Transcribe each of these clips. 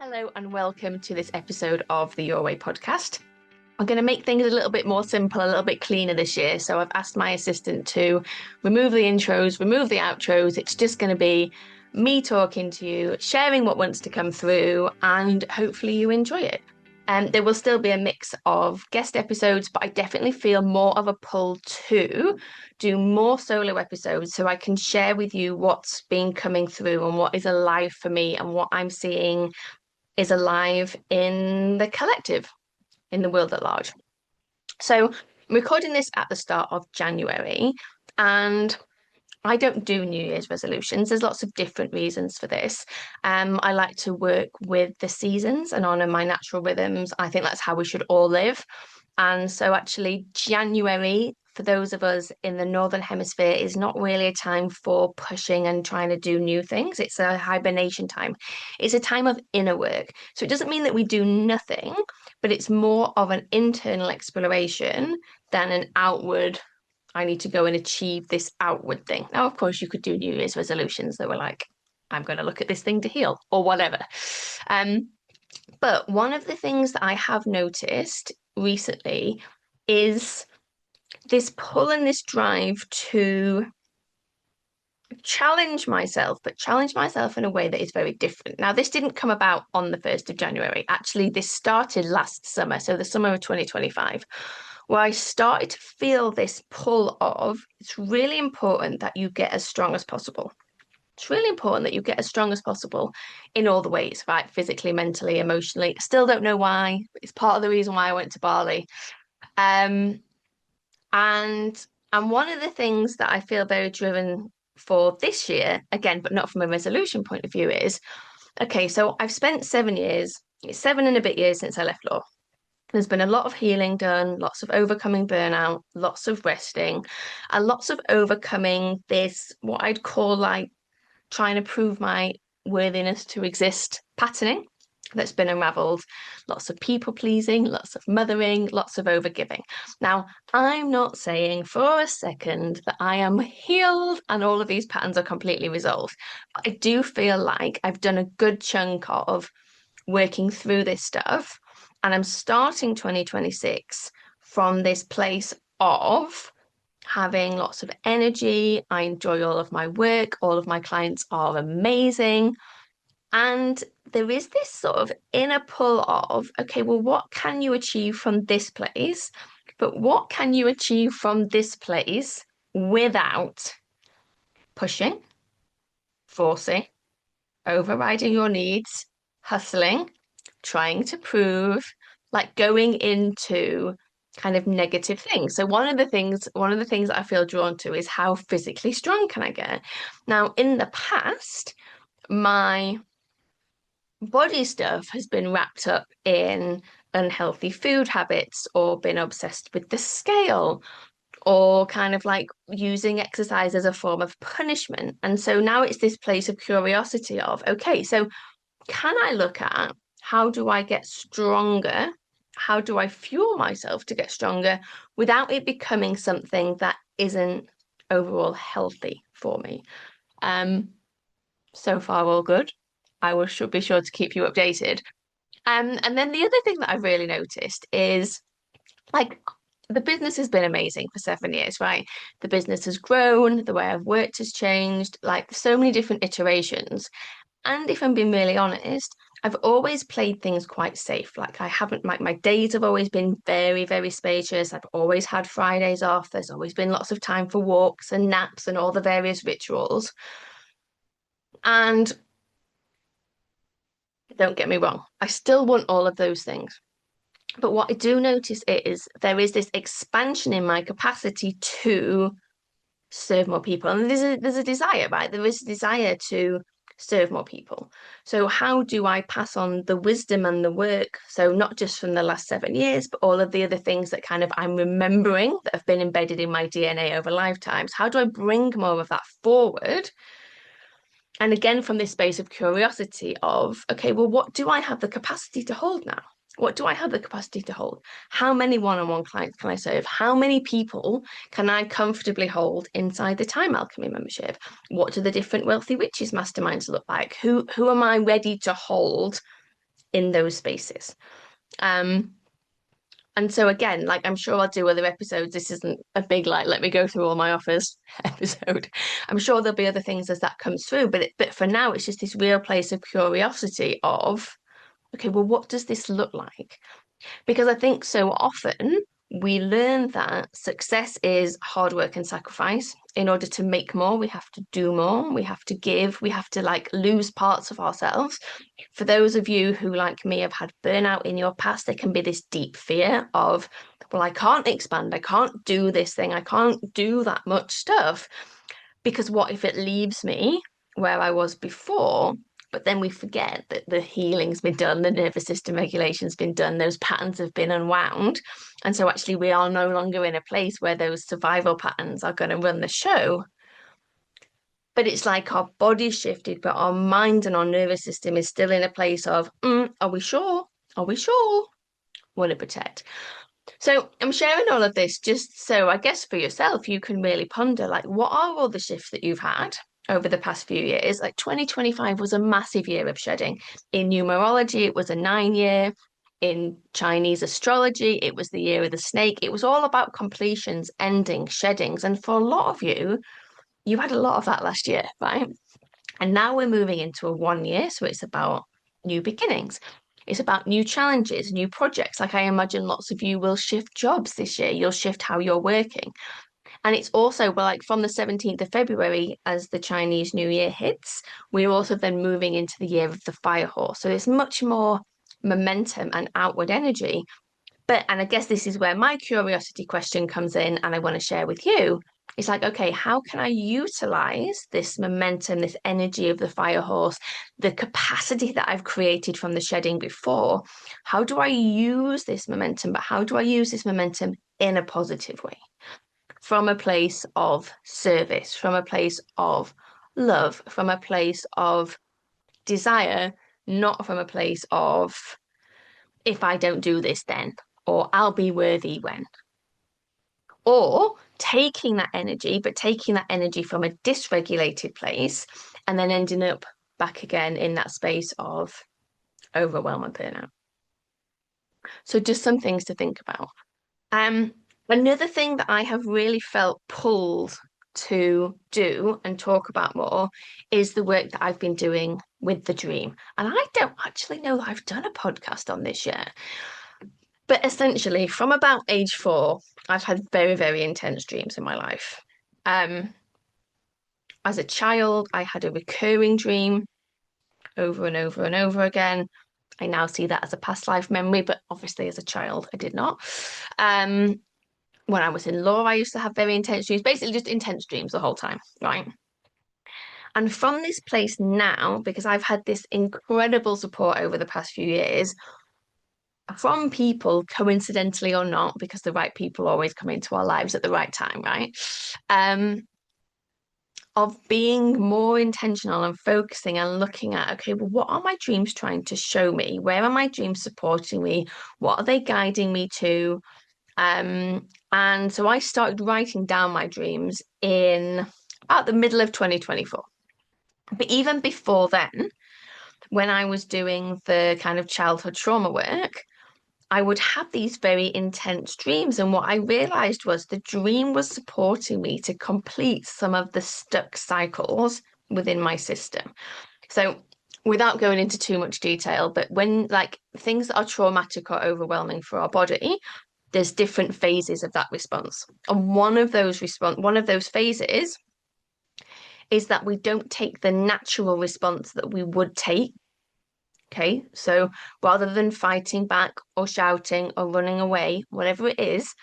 Hello and welcome to this episode of the Your Way podcast. I'm going to make things a little bit more simple, a little bit cleaner this year. So I've asked my assistant to remove the intros, remove the outros. It's just going to be me talking to you, sharing what wants to come through, and hopefully you enjoy it. There will still be a mix of guest episodes, but I definitely feel more of a pull to do more solo episodes so I can share with you what's been coming through and what is alive for me and what I'm seeing is alive in the collective, in the world at large. So I'm recording this at the start of January, and I don't do New Year's resolutions. There's lots of different reasons for this. I like to work with the seasons and honor my natural rhythms. I think that's how we should all live. And so actually January, for those of us in the Northern Hemisphere, is not really a time for pushing and trying to do new things. It's a hibernation time. It's a time of inner work. So it doesn't mean that we do nothing, but it's more of an internal exploration than an outward, I need to go and achieve this outward thing. Now, of course, you could do New Year's resolutions that were like, I'm going to look at this thing to heal or whatever. But one of the things that I have noticed recently is this pull and this drive to challenge myself, but challenge myself in a way that is very different. Now, this didn't come about on the 1st of January. Actually, this started last summer, so the summer of 2025, where I started to feel this pull of it's really important that you get as strong as possible. It's really important that you get as strong as possible in all the ways, right? Physically, mentally, emotionally. Still don't know why. It's part of the reason why I went to Bali. Um, and and one of the things that I feel very driven for this year, again, but not from a resolution point of view, is okay, so I've spent 7 years, it's 7 and a bit years since I left law. There's been a lot of healing done, lots of overcoming burnout, lots of resting, and lots of overcoming this, what I'd call like trying to prove my worthiness to exist patterning that's been unraveled, lots of people pleasing, lots of mothering, lots of overgiving. Now, I'm not saying for a second that I am healed and all of these patterns are completely resolved. But I do feel like I've done a good chunk of working through this stuff, and I'm starting 2026 from this place of having lots of energy. I enjoy all of my work. All of my clients are amazing. And there is this sort of inner pull of, okay, well, what can you achieve from this place? But what can you achieve from this place without pushing, forcing, overriding your needs, hustling, trying to prove, like going into kind of negative things. So one of the things that I feel drawn to is how physically strong can I get? Now, in the past, my body stuff has been wrapped up in unhealthy food habits or been obsessed with the scale or kind of like using exercise as a form of punishment. And so now it's this place of curiosity of, okay, so can I look at how do I get stronger? How do I fuel myself to get stronger without it becoming something that isn't overall healthy for me? Um, so far, all good. Should be sure to keep you updated. And then the other thing that I've really noticed is like the business has been amazing for 7 years, right? The business has grown, the way I've worked has changed, like so many different iterations. And if I'm being really honest, I've always played things quite safe. Like I haven't, like my days have always been very, very spacious. I've always had Fridays off. There's always been lots of time for walks and naps and all the various rituals. And don't get me wrong, I still want all of those things. But what I do notice is there is this expansion in my capacity to serve more people. And there's a desire, right? There is a desire to serve more people. So how do I pass on the wisdom and the work? So not just from the last 7 years, but all of the other things that kind of I'm remembering that have been embedded in my DNA over lifetimes. How do I bring more of that forward? And again, from this space of curiosity of, okay, well, what do I have the capacity to hold now? What do I have the capacity to hold? How many one-on-one clients can I serve? How many people can I comfortably hold inside the Time Alchemy membership? What do the different Wealthy Witches masterminds look like? Who am I ready to hold in those spaces. And so again, like I'm sure I'll do other episodes. This isn't a big like let me go through all my offers episode. I'm sure there'll be other things as that comes through, but for now it's just this real place of curiosity of okay, well, what does this look like? Because I think so often we learn that success is hard work and sacrifice. In order to make more, we have to do more, we have to give, we have to like lose parts of ourselves. For those of you who, like me, have had burnout in your past, there can be this deep fear of, well, I can't expand, I can't do this thing, I can't do that much stuff because what if it leaves me where I was before? But then we forget that the healing's been done, the nervous system regulation's been done, those patterns have been unwound. And so actually we are no longer in a place where those survival patterns are going to run the show. But it's like our body's shifted, but our mind and our nervous system is still in a place of, are we sure? Are we sure? Want to protect. So I'm sharing all of this just so I guess for yourself, you can really ponder like, what are all the shifts that you've had over the past few years? Like 2025 was a massive year of shedding. In numerology, it was a 9 year. In Chinese astrology, it was the year of the snake. It was all about completions, endings, sheddings. And for a lot of you, you had a lot of that last year, right? And now we're moving into a 1 year. So it's about new beginnings. It's about new challenges, new projects. Like I imagine lots of you will shift jobs this year. You'll shift how you're working. And it's also, well, like from the 17th of February, as the Chinese New Year hits, we're also then moving into the year of the fire horse. So there's much more momentum and outward energy. But, and I guess this is where my curiosity question comes in, and I want to share with you. It's like, okay, how can I utilize this momentum, this energy of the fire horse, the capacity that I've created from the shedding before? How do I use this momentum? But how do I use this momentum in a positive way? From a place of service, from a place of love, from a place of desire, not from a place of if I don't do this, then, or I'll be worthy when. Or taking that energy, but taking that energy from a dysregulated place and then ending up back again in that space of overwhelm and burnout. So just some things to think about. Um, Another thing that I have really felt pulled to do and talk about more is the work that I've been doing with the dream. And I don't actually know that I've done a podcast on this yet. But essentially, from about age 4, I've had very, very intense dreams in my life. Um, as a child, I had a recurring dream over and over and over again. I now see that as a past life memory, but obviously as a child, I did not. When I was in law, I used to have very intense dreams, basically just intense dreams the whole time, right? And from this place now, because I've had this incredible support over the past few years, from people, coincidentally or not, because the right people always come into our lives at the right time, right? Of being more intentional and focusing and looking at, okay, well, what are my dreams trying to show me? Where are my dreams supporting me? What are they guiding me to? And so I started writing down my dreams in about the middle of 2024. But even before then, when I was doing the kind of childhood trauma work, I would have these very intense dreams. And what I realized was the dream was supporting me to complete some of the stuck cycles within my system. So, without going into too much detail, but when like things that are traumatic or overwhelming for our body, there's different phases of that response. And one of those phases is that we don't take the natural response that we would take. Okay, so rather than fighting back or shouting or running away, whatever it is,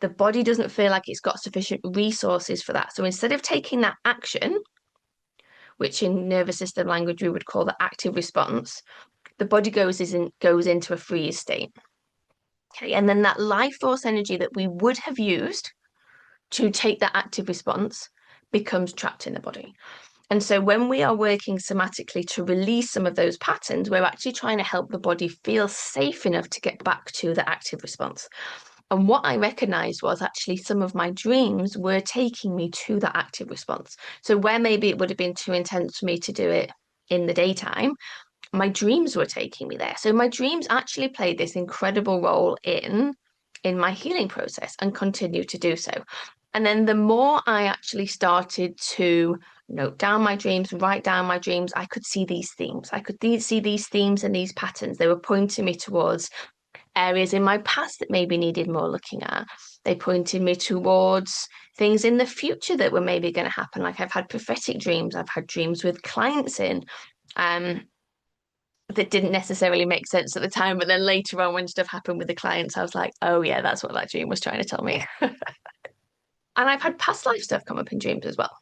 the body doesn't feel like it's got sufficient resources for that. So instead of taking that action, which in nervous system language we would call the active response, the body goes into a freeze state. Okay, and then that life force energy that we would have used to take that active response becomes trapped in the body. And so when we are working somatically to release some of those patterns, we're actually trying to help the body feel safe enough to get back to the active response. And what I recognized was actually some of my dreams were taking me to that active response. So where maybe it would have been too intense for me to do it in the daytime, my dreams were taking me there. So my dreams actually played this incredible role in my healing process and continue to do so. And then the more I actually started to note down my dreams, write down my dreams, I could see these themes. I could see these themes and these patterns. They were pointing me towards areas in my past that maybe needed more looking at. They pointed me towards things in the future that were maybe going to happen. Like I've had prophetic dreams, I've had dreams with clients in. Um, that didn't necessarily make sense at the time, but then later on when stuff happened with the clients, I was like, oh yeah, that's what that dream was trying to tell me. And I've had past life stuff come up in dreams as well.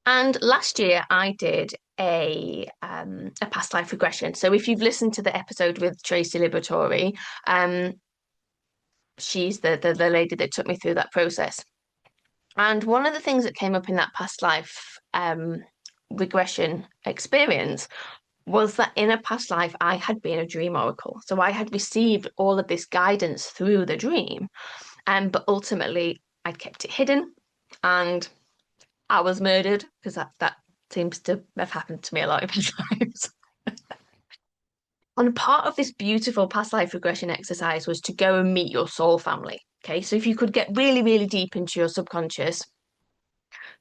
And last year I did a past life regression. So if you've listened to the episode with Tracy Liberatore, she's the lady that took me through that process. And one of the things that came up in that past life regression experience was that in a past life, I had been a dream oracle. So I had received all of this guidance through the dream. But ultimately, I'd kept it hidden and I was murdered because that seems to have happened to me a lot of times. And part of this beautiful past life regression exercise was to go and meet your soul family. Okay, so if you could get really, really deep into your subconscious,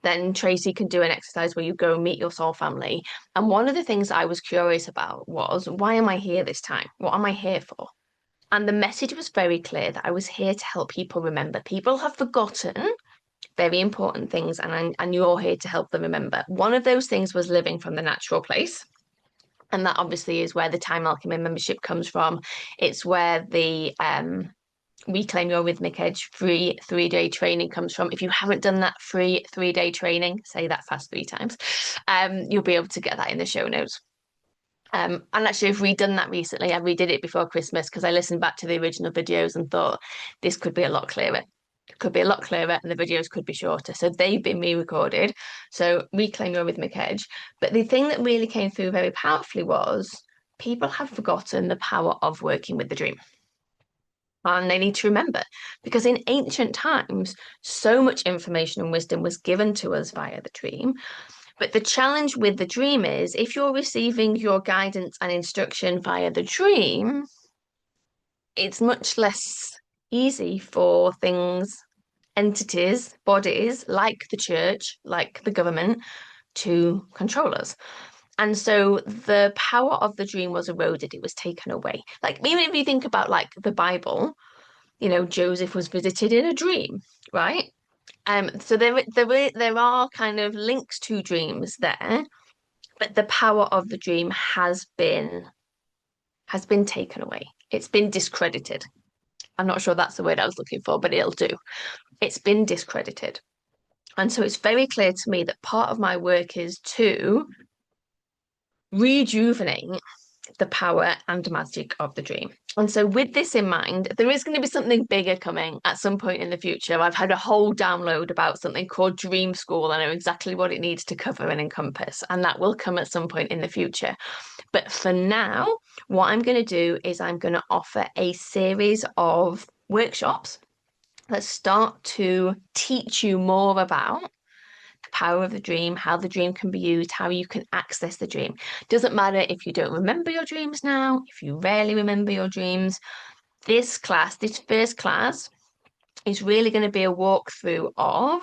then Tracy can do an exercise where you go and meet your soul family. And one of the things I was curious about was, why am I here this time? What am I here for? And the message was very clear that I was here to help people remember. People have forgotten very important things, and you're here to help them remember. One of those things was living from the natural place. And that obviously is where the Time Alchemy membership comes from. It's where the Reclaim Your Rhythmic Edge free 3-day training comes from. If you haven't done that free 3-day training, say that fast 3 times, you'll be able to get that in the show notes. And actually, I've redone that recently. I redid it before Christmas because I listened back to the original videos and thought this could be a lot clearer. It could be a lot clearer and the videos could be shorter. So they've been re-recorded. So Reclaim Your Rhythmic Edge. But the thing that really came through very powerfully was people have forgotten the power of working with the dream. And they need to remember because in ancient times, so much information and wisdom was given to us via the dream. But the challenge with the dream is if you're receiving your guidance and instruction via the dream, it's much less easy for things, entities, bodies like the church, like the government, to control us. And so the power of the dream was eroded, it was taken away. Like, even if you think about like the Bible, Joseph was visited in a dream, right? So there are kind of links to dreams there, but the power of the dream has been taken away. It's been discredited. I'm not sure that's the word I was looking for, but it'll do. It's been discredited. And so it's very clear to me that part of my work is to rejuvenate the power and magic of the dream. And so, with this in mind, there is going to be something bigger coming at some point in the future. I've had a whole download about something called Dream School. I know exactly what it needs to cover and encompass, and that will come at some point in the future. But for now, what I'm going to do is I'm going to offer a series of workshops that start to teach you more about power of the dream, how the dream can be used, how you can access the dream. Doesn't matter if you don't remember your dreams now, if you rarely remember your dreams. This first class, is really going to be a walkthrough of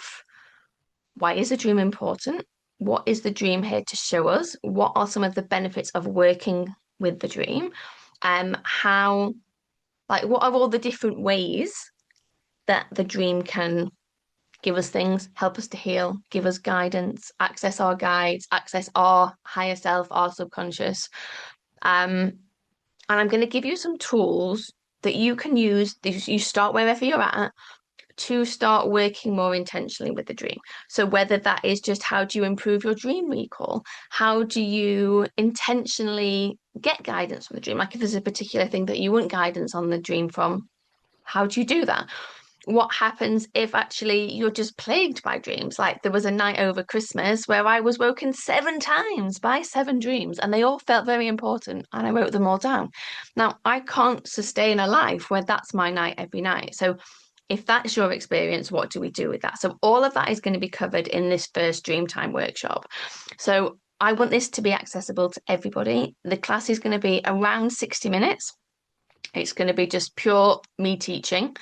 why is the dream important? What is the dream here to show us? What are some of the benefits of working with the dream? How, like, what are all the different ways that the dream can give us things, help us to heal, give us guidance, access our guides, access our higher self, our subconscious. And I'm going to give you some tools that you can use. You start wherever you're at to start working more intentionally with the dream. So whether that is just how do you improve your dream recall? How do you intentionally get guidance from the dream? Like if there's a particular thing that you want guidance on the dream from, how do you do that? What happens if actually you're just plagued by dreams? Like there was a night over Christmas where I was woken 7 times by 7 dreams, and they all felt very important, and I wrote them all down. Now, I can't sustain a life where that's my night every night. So, if that's your experience, what do we do with that? So, all of that is going to be covered in this first Dreamtime workshop. So, I want this to be accessible to everybody. The class is going to be around 60 minutes. It's going to be just pure me teaching.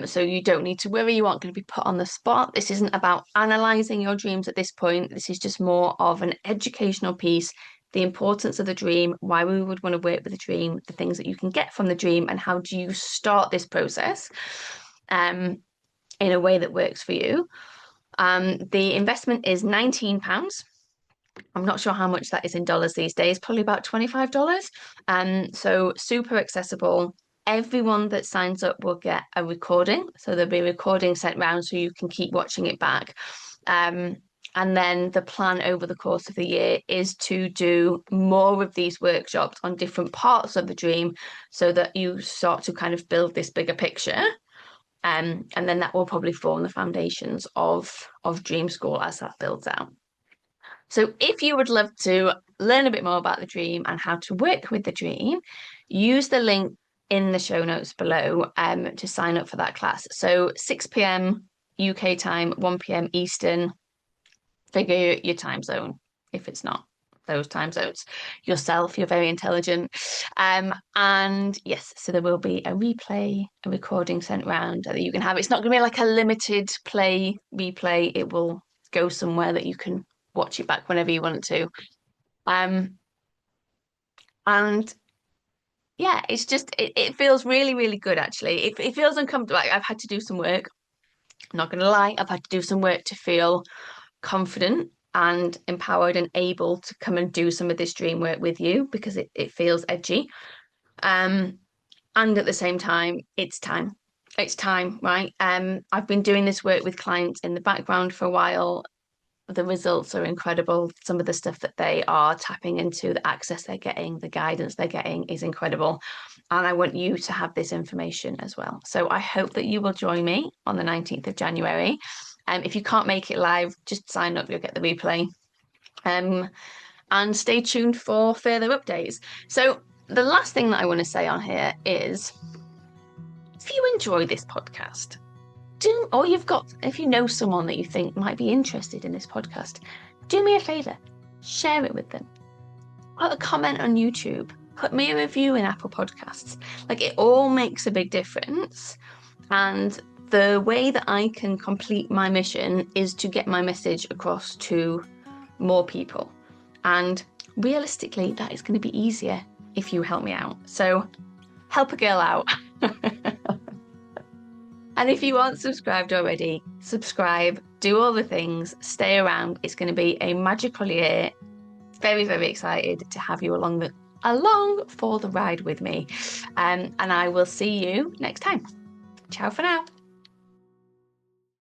So you don't need to worry, you aren't going to be put on the spot. This isn't about analysing your dreams at this point. This is just more of an educational piece, the importance of the dream, why we would want to work with the dream, the things that you can get from the dream, and how do you start this process in a way that works for you. The investment is £19. I'm not sure how much that is in dollars these days, probably about $25. So super accessible. Everyone that signs up will get a recording. So there'll be a recording sent round so you can keep watching it back. And then the plan over the course of the year is to do more of these workshops on different parts of the dream so that you start to kind of build this bigger picture. And then that will probably form the foundations of Dream School as that builds out. So if you would love to learn a bit more about the dream and how to work with the dream, use the link in the show notes below to sign up for that class. So 6 p.m. UK time, 1 p.m. Eastern, figure your time zone if it's not those time zones yourself. You're very intelligent. And yes, so there will be a recording sent round that you can have. It's not going to be like a limited replay. It will go somewhere that you can watch it back whenever you want to. And yeah, it's just it feels really, really good actually. It feels uncomfortable. Like I've had to do some work. I'm not gonna lie, I've had to do some work to feel confident and empowered and able to come and do some of this dream work with you because it feels edgy. And at the same time, it's time. It's time, right? I've been doing this work with clients in the background for a while. The results are incredible. Some of the stuff that they are tapping into, the access they're getting, the guidance they're getting is incredible. And I want you to have this information as well. So I hope that you will join me on the 19th of January. If you can't make it live, just sign up, you'll get the replay. And stay tuned for further updates. So the last thing that I want to say on here is if you enjoy this podcast, if you know someone that you think might be interested in this podcast, do me a favor, share it with them. Put a comment on YouTube, put me a review in Apple Podcasts. Like it all makes a big difference. And the way that I can complete my mission is to get my message across to more people. And realistically, that is going to be easier if you help me out. So help a girl out. And if you aren't subscribed already, subscribe, do all the things, stay around. It's going to be a magical year. Very, very excited to have you along for the ride with me. And I will see you next time. Ciao for now.